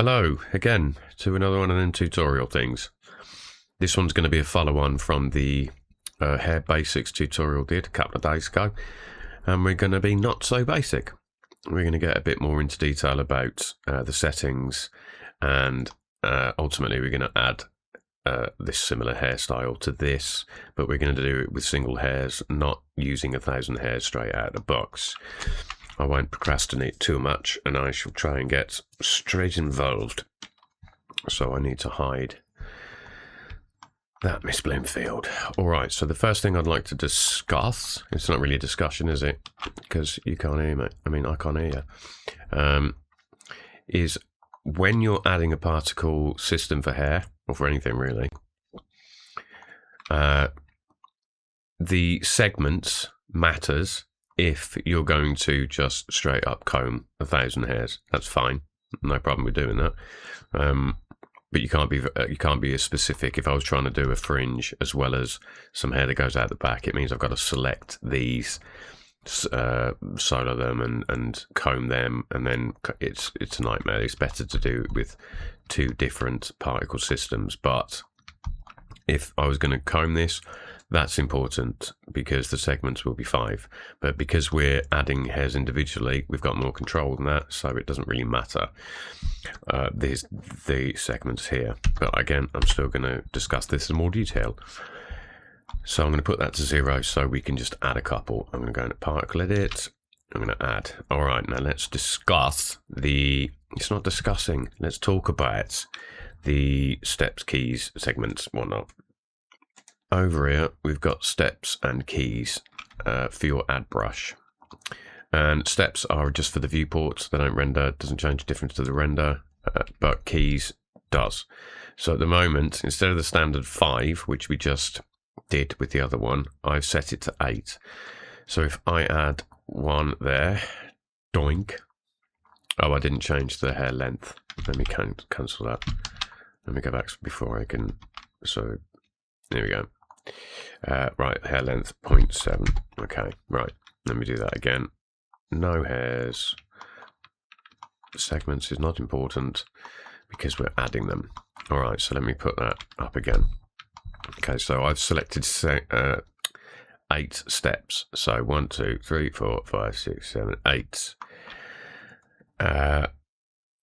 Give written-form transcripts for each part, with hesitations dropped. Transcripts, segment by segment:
Hello again to another one of them tutorial things. This one's going to be a follow-on from the hair basics tutorial did a couple of days ago, and we're going to be not so basic. We're going to get a bit more into detail about the settings, and ultimately we're going to add this similar hairstyle to this, but we're going to do it with single hairs, not using 1,000 hairs straight out of the box. I won't procrastinate too much, and I shall try and get straight involved. So I need to hide that Miss Bloomfield. Alright, so the first thing I'd like to discuss, it's not really a discussion, is it? Because you can't hear me. I mean, I can't hear you. Is when you're adding a particle system for hair, or for anything really, the segments matters. If you're going to just straight up comb 1,000 hairs, that's fine, no problem with doing that. But you can't be as specific. If I was trying to do a fringe as well as some hair that goes out the back, it means I've got to select these, solo them, and comb them, and then it's a nightmare. It's better to do it with two different particle systems. But if I was going to comb this, that's important because the segments will be 5. But because we're adding hairs individually, we've got more control than that, so it doesn't really matter. There's the segments here. But again, I'm still going to discuss this in more detail. So I'm going to put that to 0 so we can just add a couple. I'm going to go into particle edit. I'm going to add. All right, now let's discuss the... It's not discussing. Let's talk about the steps, keys, segments, whatnot. Over here, we've got steps and keys for your add brush. And steps are just for the viewports. They don't render, doesn't change the difference to the render, but keys does. So at the moment, instead of the standard 5, which we just did with the other one, I've set it to 8. So if I add 1 there, doink. Oh, I didn't change the hair length. Let me cancel that. Let me go back before I can. So there we go. Right, hair length 0.7. Okay, right, let me do that again. No hairs. Segments is not important because we're adding them. All right, so let me put that up again. Okay, so I've selected 8 steps. So 1, 2, 3, 4, 5, 6, 7, 8.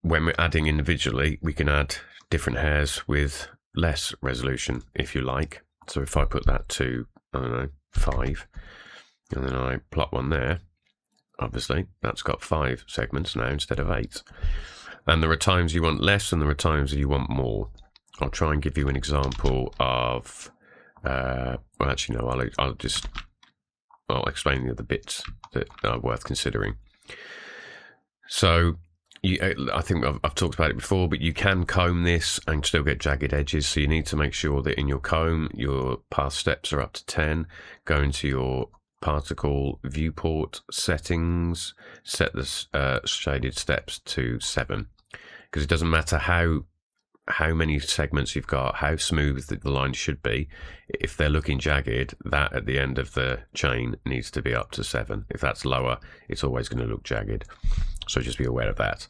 When we're adding individually, we can add different hairs with less resolution if you like. So if I put that to, I don't know, 5, and then I plot one there, obviously that's got 5 segments now instead of 8. And there are times you want less and there are times you want more. I'll try and give you an example of, well actually no, I'll explain the other bits that are worth considering. So, I think I've talked about it before, but you can comb this and still get jagged edges. So you need to make sure that in your comb, your path steps are up to 10. Go into your particle viewport settings, set the shaded steps to 7. Because it doesn't matter how many segments you've got, how smooth the line should be. If they're looking jagged, that at the end of the chain needs to be up to 7. If that's lower, it's always going to look jagged. So just be aware of that.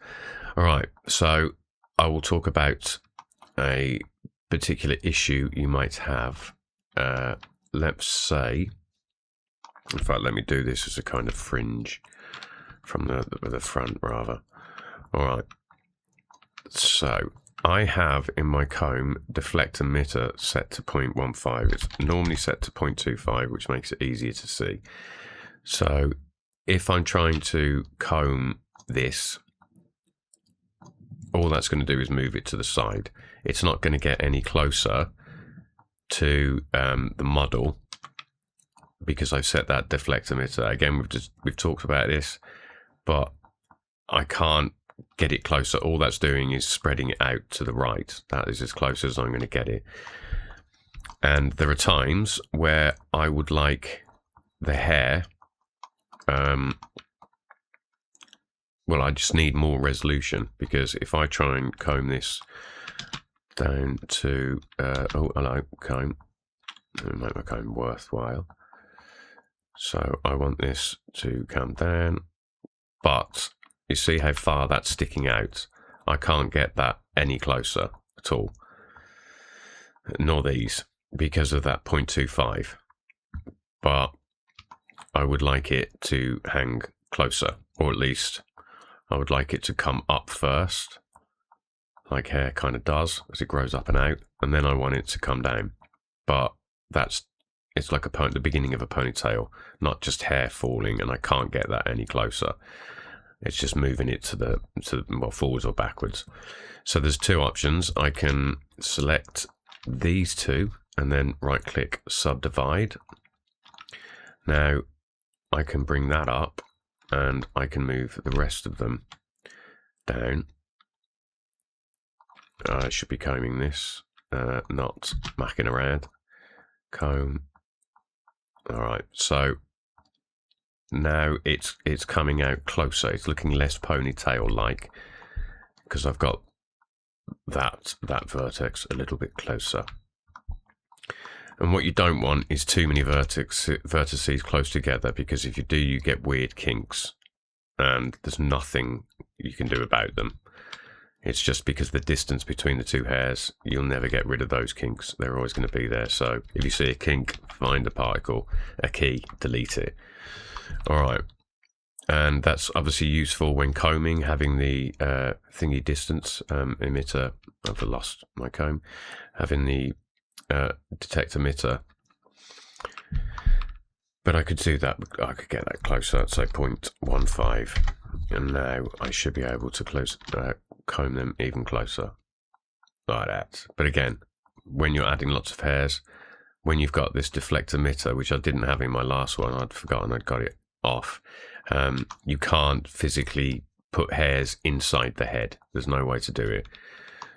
All right, so I will talk about a particular issue you might have. Let's say, in fact, let me do this as a kind of fringe from the front rather. All right, so I have in my comb deflect emitter set to 0.15. It's normally set to 0.25, which makes it easier to see. So if I'm trying to comb this, all that's going to do is move it to the side. It's not going to get any closer to the model because I've set that deflect emitter. Again, we've talked about this, but I can't get it closer. All that's doing is spreading it out to the right. That is as close as I'm going to get it. And there are times where I would like the hair, well, I just need more resolution, because if I try and comb this down to, oh, hello, comb. Let me make my comb worthwhile. So I want this to come down, but you see how far that's sticking out. I can't get that any closer at all, nor these, because of that 0.25. But I would like it to hang closer, or at least I would like it to come up first, like hair kind of does as it grows up and out, and then I want it to come down. But it's like the beginning of a ponytail, not just hair falling, and I can't get that any closer. It's just moving it to forwards or backwards. So there's two options. I can select these two and then right click subdivide. Now I can bring that up and I can move the rest of them down. I should be combing this, not macking around. Comb. All right, so now it's coming out closer. It's looking less ponytail like because I've got that vertex a little bit closer. And what you don't want is too many vertices close together, because if you do, you get weird kinks and there's nothing you can do about them. It's just because the distance between the two hairs, you'll never get rid of those kinks. They're always going to be there. So if you see a kink, find a particle, a key, delete it. All right. And that's obviously useful when combing, having the thingy distance emitter. I've lost my comb. Having the detect emitter. But I could do that. I could get that closer. I'd say 0.15. And now I should be able to comb them even closer, like that. But again, when you're adding lots of hairs, when you've got this deflect emitter, which I didn't have in my last one, I'd forgotten I'd got it off, you can't physically put hairs inside the head. There's no way to do it.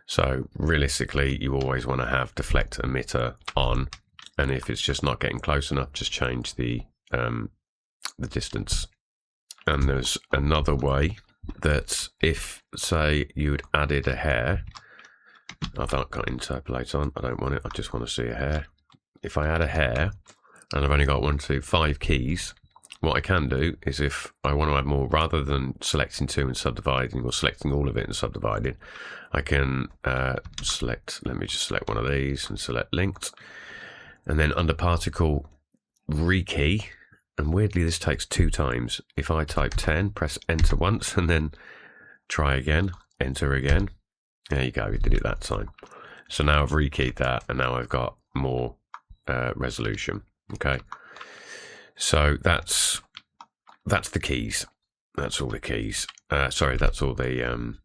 So realistically, you always want to have deflect emitter on, and if it's just not getting close enough, just change the distance. And there's another way that if, say, you'd added a hair, I've not got interpolate on, I don't want it, I just want to see a hair. If I add a hair, and I've only got 1, 2, 5 keys, what I can do is if I want to add more, rather than selecting 2 and subdividing, or selecting all of it and subdividing, I can select, let me just select one of these and select linked. And then under particle, rekey. And weirdly, this takes 2 times. If I type 10, press enter once, and then try again, enter again. There you go, we did it that time. So now I've rekeyed that, and now I've got more resolution. Okay. So that's the keys. That's all the keys. Sorry, that's all the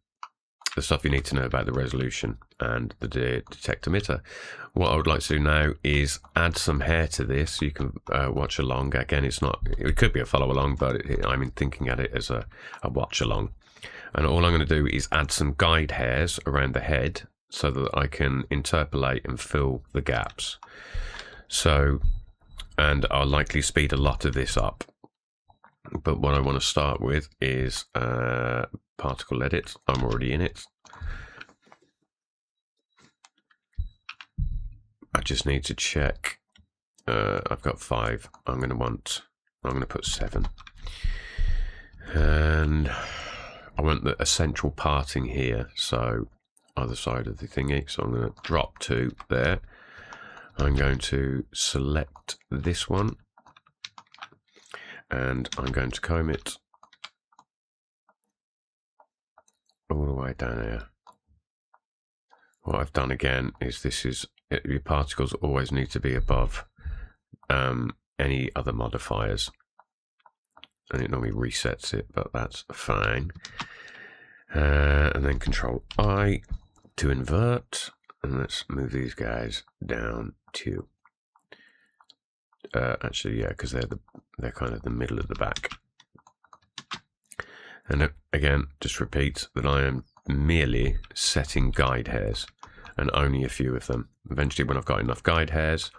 stuff you need to know about the resolution and the detect emitter. What I would like to do now is add some hair to this. You can watch along. Again, it could be a follow along, but I'm thinking at it as a watch along. And all I'm going to do is add some guide hairs around the head so that I can interpolate and fill the gaps. So, and I'll likely speed a lot of this up. But what I want to start with is particle edit. I'm already in it. I just need to check. I've got 5. I'm going to put 7. And I want a central parting here. So either side of the thingy. So I'm going to drop 2 there. I'm going to select this one. And I'm going to comb it all the way down here. What I've done again is your particles always need to be above any other modifiers. And it normally resets it, but that's fine. And then Control I to invert. And let's move these guys down to actually, yeah, because they're kind of the middle of the back. And again, just repeat that I am merely setting guide hairs, and only a few of them. Eventually, when I've got enough guide hairs,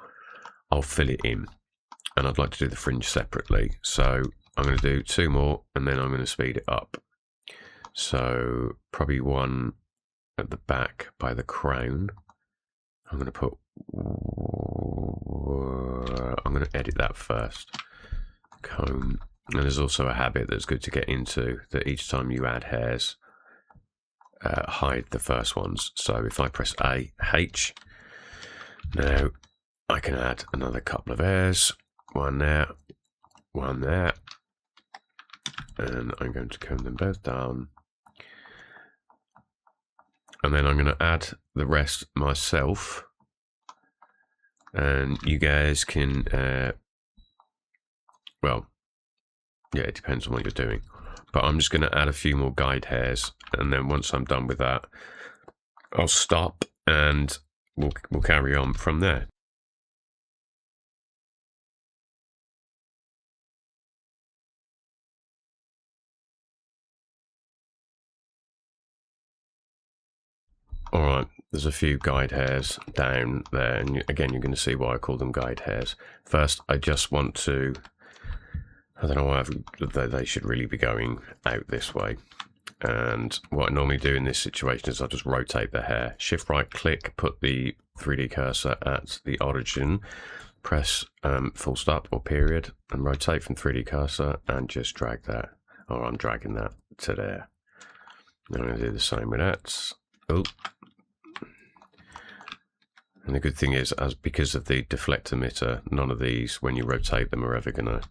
I'll fill it in. And I'd like to do the fringe separately. So I'm going to do 2 more, and then I'm going to speed it up. So probably 1 at the back by the crown. I'm going to put, I'm going to edit that first. Comb. And there's also a habit that's good to get into, that each time you add hairs, hide the first ones. So if I press A, H, now I can add another couple of hairs, one there, and I'm going to comb them both down. And then I'm going to add the rest myself. And you guys can, well, yeah, it depends on what you're doing. But I'm just going to add a few more guide hairs. And then once I'm done with that, I'll stop and we'll carry on from there. All right, there's a few guide hairs down there, and again, you're going to see why I call them guide hairs. First, I just want to, I don't know why they should really be going out this way. And what I normally do in this situation is I'll just rotate the hair. Shift right click, put the 3D cursor at the origin, press full stop or period, and rotate from 3D cursor and just drag that, or I'm dragging that to there. Then I'm going to do the same with that. Oh. And the good thing is, because of the deflect emitter, none of these, when you rotate them, are ever going to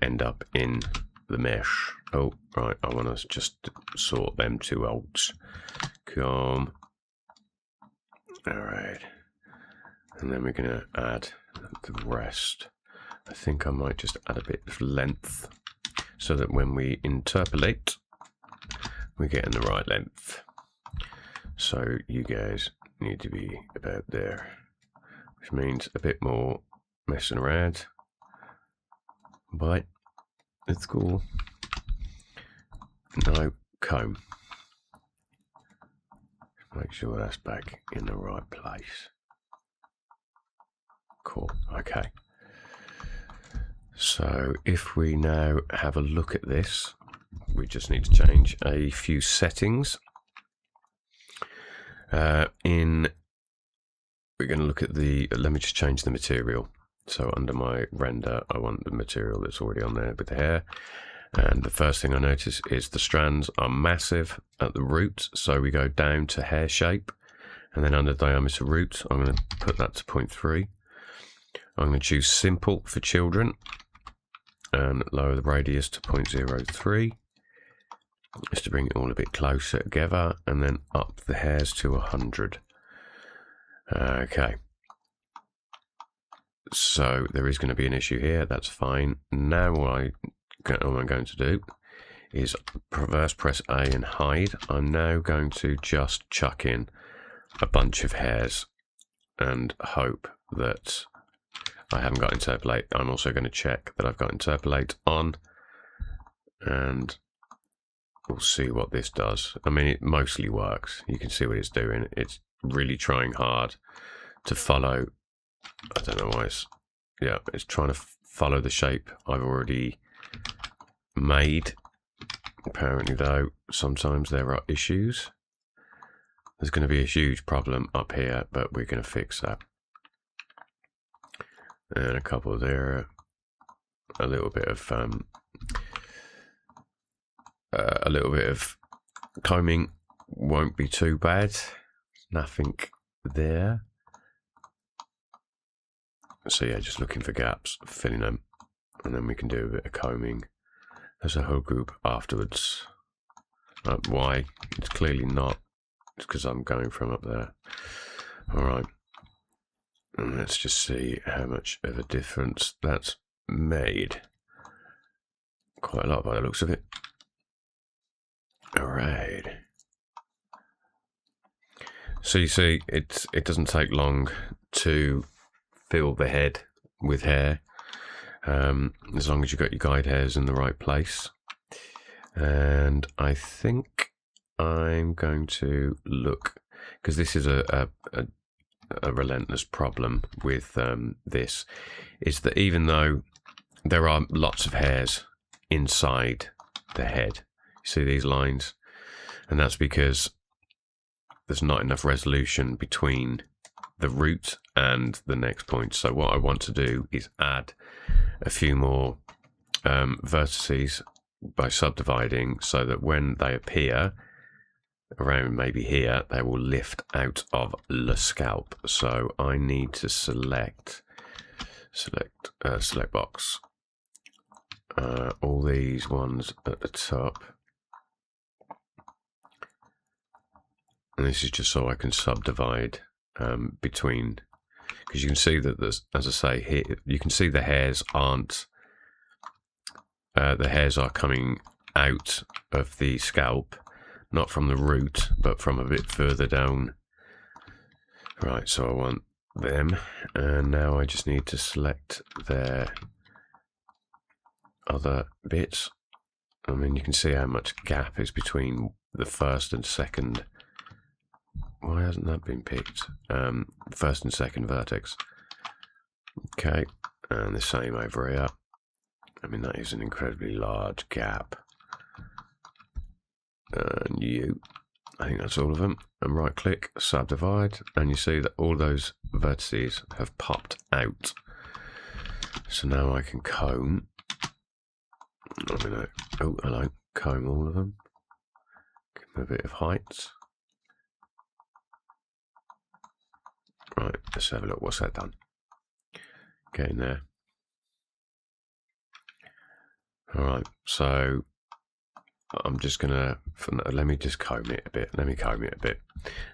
end up in the mesh. Oh, right, I want to just sort them two out. Comb. All right. And then we're going to add the rest. I think I might just add a bit of length so that when we interpolate, we're getting the right length. So you guys need to be about there, which means a bit more messing around, but it's cool. Now comb. Make sure that's back in the right place. Cool, okay. So if we now have a look at this, we just need to change a few settings. We're going to look at the, let me just change the material. So under my render, I want the material that's already on there with the hair. And the first thing I notice is the strands are massive at the root. So we go down to hair shape, and then under diameter root, I'm going to put that to 0.3. I'm going to choose simple for children and lower the radius to 0.03. Just to bring it all a bit closer together, and then up the hairs to 100. Okay. So there is going to be an issue here. That's fine. Now what I'm going to do is reverse press A and hide. I'm now going to just chuck in a bunch of hairs and hope that I haven't got interpolate. I'm also going to check that I've got interpolate on, and we'll see what this does. I mean, it mostly works. You can see what it's doing. It's really trying hard to follow. I don't know why it's, yeah, it's trying to follow the shape I've already made. Apparently though, sometimes there are issues. There's going to be a huge problem up here, but we're going to fix that. And a couple there, a little bit of combing won't be too bad. Nothing there. So yeah, just looking for gaps, filling them, and then we can do a bit of combing as a whole group afterwards. Why? It's clearly not. It's because I'm going from up there. All right. And let's just see how much of a difference that's made. Quite a lot by the looks of it. All right. So you see, it doesn't take long to fill the head with hair, as long as you've got your guide hairs in the right place. And I think I'm going to look, because this is a relentless problem with this, is that even though there are lots of hairs inside the head, you see these lines, and that's because there's not enough resolution between the root and the next point. So what I want to do is add a few more vertices by subdividing, so that when they appear, around maybe here, they will lift out of the scalp. So I need to select box. All these ones at the top. And this is just so I can subdivide between, because you can see that there's, as I say here, you can see the hairs aren't, the hairs are coming out of the scalp, not from the root, but from a bit further down. Right, so I want them, and now I just need to select their other bits. I mean, you can see how much gap is between the first and second. Why hasn't that been picked? First and second vertex. Okay, and the same over here. I mean, that is an incredibly large gap. And I think that's all of them. And right click, subdivide, and you see that all those vertices have popped out. So now I can comb. Oh, hello. Comb all of them. Give them a bit of height. Right, let's have a look. What's that done? Getting there. Alright, so I'm just gonna, let me just comb it a bit. Let me comb it a bit.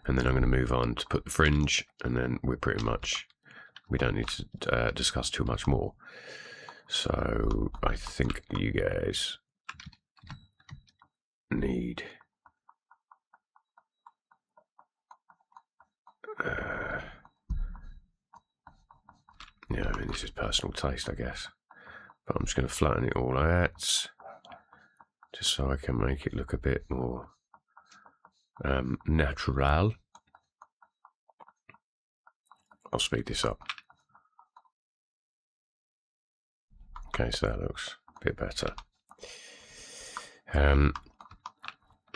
And then I'm going to move on to put the fringe, and then we're pretty much, we don't need to discuss too much more. So I think you guys need yeah, I mean, this is personal taste, I guess, but I'm just going to flatten it all out just so I can make it look a bit more natural. I'll speed this up. Okay, so that looks a bit better.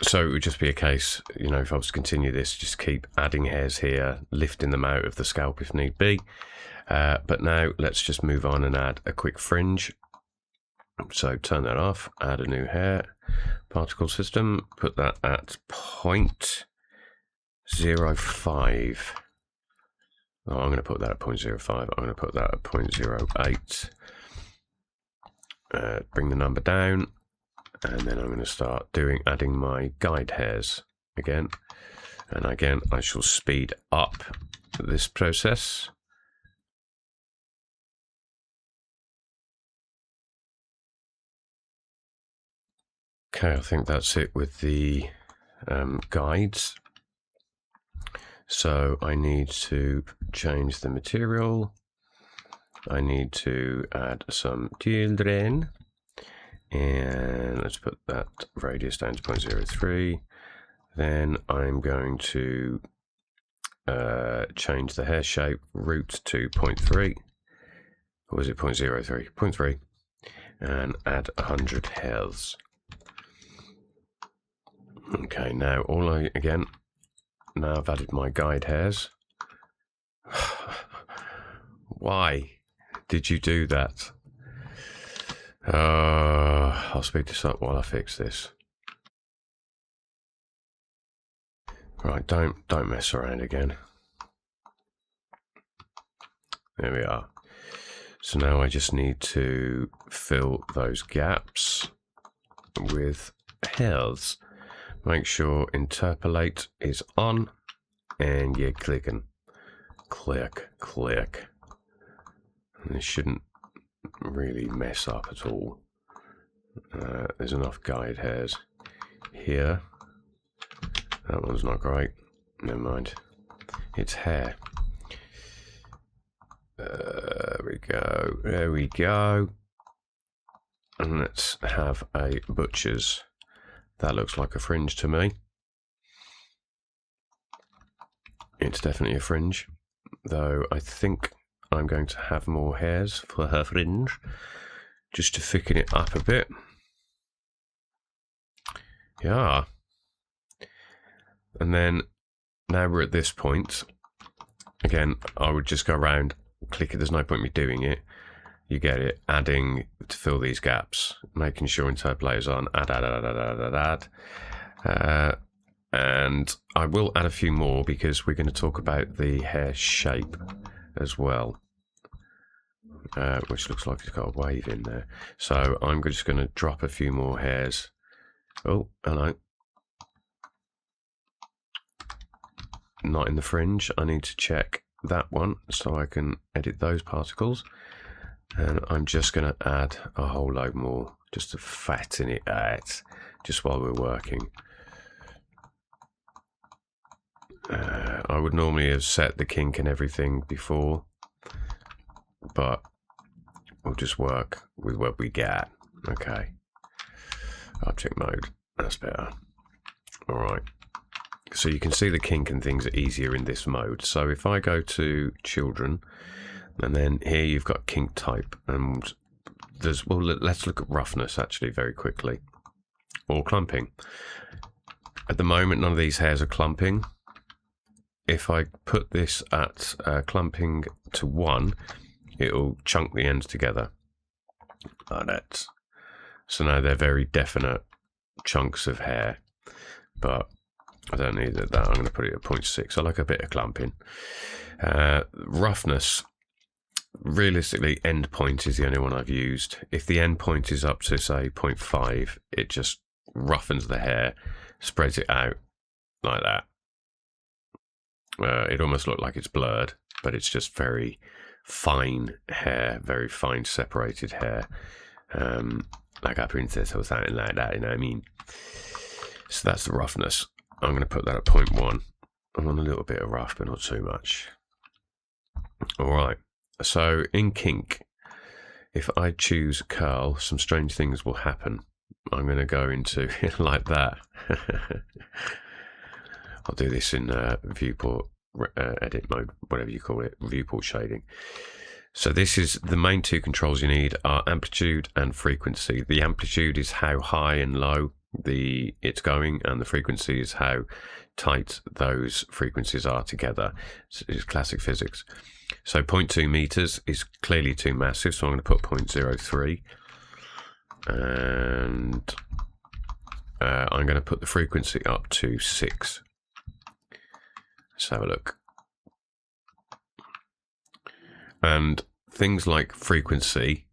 So it would just be a case, you know, if I was to continue this, just keep adding hairs here, lifting them out of the scalp if need be. But now let's just move on and add a quick fringe. So turn that off, add a new hair particle system, put that at 0.05. Oh, I'm going to put that at 0.05. I'm going to put that at 0.08. Bring the number down, and then I'm going to start adding my guide hairs again. And again, I shall speed up this process. Okay, I think that's it with the guides. So I need to change the material. I need to add some children, and let's put that radius down to 0.03. Then I'm going to change the hair shape root to 0.3, or was it 0.03? 0.3, and add 100 hairs. Okay, now now I've added my guide hairs. Why did you do that? I'll speed this up while I fix this. Right, don't mess around again. There we are. So now I just need to fill those gaps with hairs. Make sure interpolate is on, and you're clicking. Click, click. And this shouldn't really mess up at all. There's enough guide hairs here. That one's not great. Never mind. It's hair. There we go. There we go. And let's have a butcher's. That looks like a fringe to me. It's definitely a fringe, though I think I'm going to have more hairs for her fringe, just to thicken it up a bit. Yeah. And then, now we're at this point, again, I would just go around, click it, there's no point me doing it. You get it, adding to fill these gaps, making sure interpolate is on, add. And I will add a few more because we're going to talk about the hair shape as well, which looks like it's got a wave in there. So I'm just going to drop a few more hairs. Oh, hello. Not in the fringe. I need to check that one so I can edit those particles. And I'm just going to add a whole load more just to fatten it out just while we're working. I would normally have set the kink and everything before, but we'll just work with what we get. Okay. Object mode. That's better. All right. So you can see the kink and things are easier in this mode. So if I go to children, and then here you've got kink type, and there's, well, let's look at roughness actually very quickly, or clumping. At the moment, none of these hairs are clumping. If I put this at clumping to 1, it'll chunk the ends together like that. So now they're very definite chunks of hair, but I don't need that. I'm going to put it at 0.6. I like a bit of clumping. Roughness, realistically, end point is the only one I've used. If the end point is up to, say, 0.5, it just roughens the hair, spreads it out like that. It almost looks like it's blurred, but it's just very fine hair, very fine separated hair, like a princess or something like that, you know what I mean? So that's the roughness. I'm going to put that at 0.1. I want a little bit of rough, but not too much. All right. So in kink, if I choose curl, some strange things will happen. I'm going to go into like that. I'll do this in viewport edit mode, whatever you call it, viewport shading. So this is the main two controls you need are amplitude and frequency. The amplitude is how high and low it's going, and the frequency is how tight those frequencies are together. It's classic physics. So 0.2 meters is clearly too massive, so I'm going to put 0.03, and I'm going to put the frequency up to 6. Let's have a look. And things like frequency,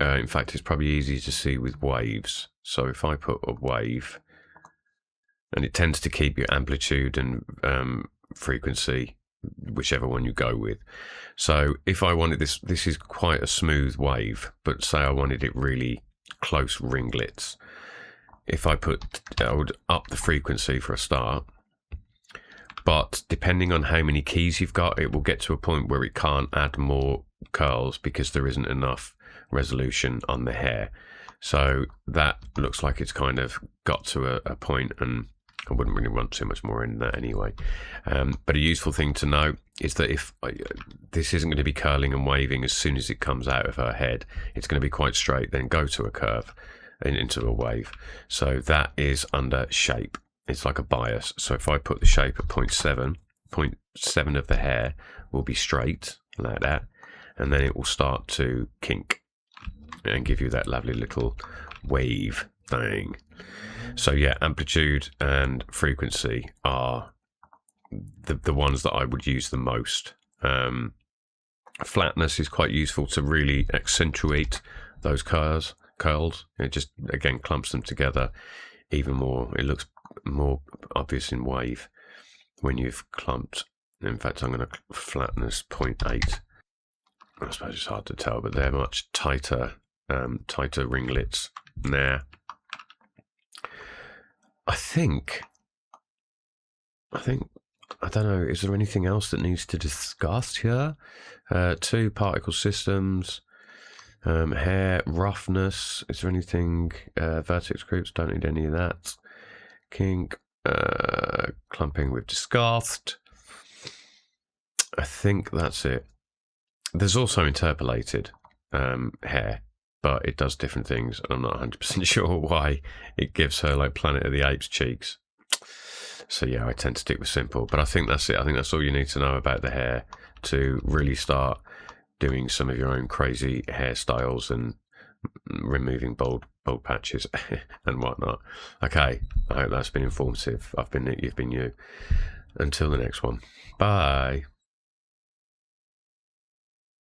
in fact, it's probably easy to see with waves. So if I put a wave, and it tends to keep your amplitude and frequency, whichever one you go with. So if I wanted this is quite a smooth wave, but say I wanted it really close ringlets. If I would up the frequency for a start, but depending on how many keys you've got, it will get to a point where it can't add more curls because there isn't enough resolution on the hair. So that looks like it's kind of got to a point, and I wouldn't really want too much more in that anyway. But a useful thing to know is that if this isn't going to be curling and waving as soon as it comes out of her head, it's going to be quite straight, then go to a curve and into a wave. So that is under shape. It's like a bias. So if I put the shape at 0.7 of the hair will be straight like that, and then it will start to kink and give you that lovely little wave thing. So yeah, amplitude and frequency are the ones that I would use the most. Flatness is quite useful to really accentuate those curls. It just, again, clumps them together even more. It looks more obvious in wave when you've clumped. In fact, I'm going to flatness 0.8. I suppose it's hard to tell, but they're much tighter ringlets now. I think, I don't know, is there anything else that needs to discuss here? 2 particle systems, hair, roughness, is there anything, vertex groups, don't need any of that. Kink, clumping we've discussed. I think that's it. There's also interpolated hair, but it does different things, and I'm not 100% sure why. It gives her like Planet of the Apes cheeks. So yeah, I tend to stick with simple, but I think that's it. I think that's all you need to know about the hair to really start doing some of your own crazy hairstyles and removing bald patches and whatnot. Okay, I hope that's been informative. You've been you. Until the next one, bye.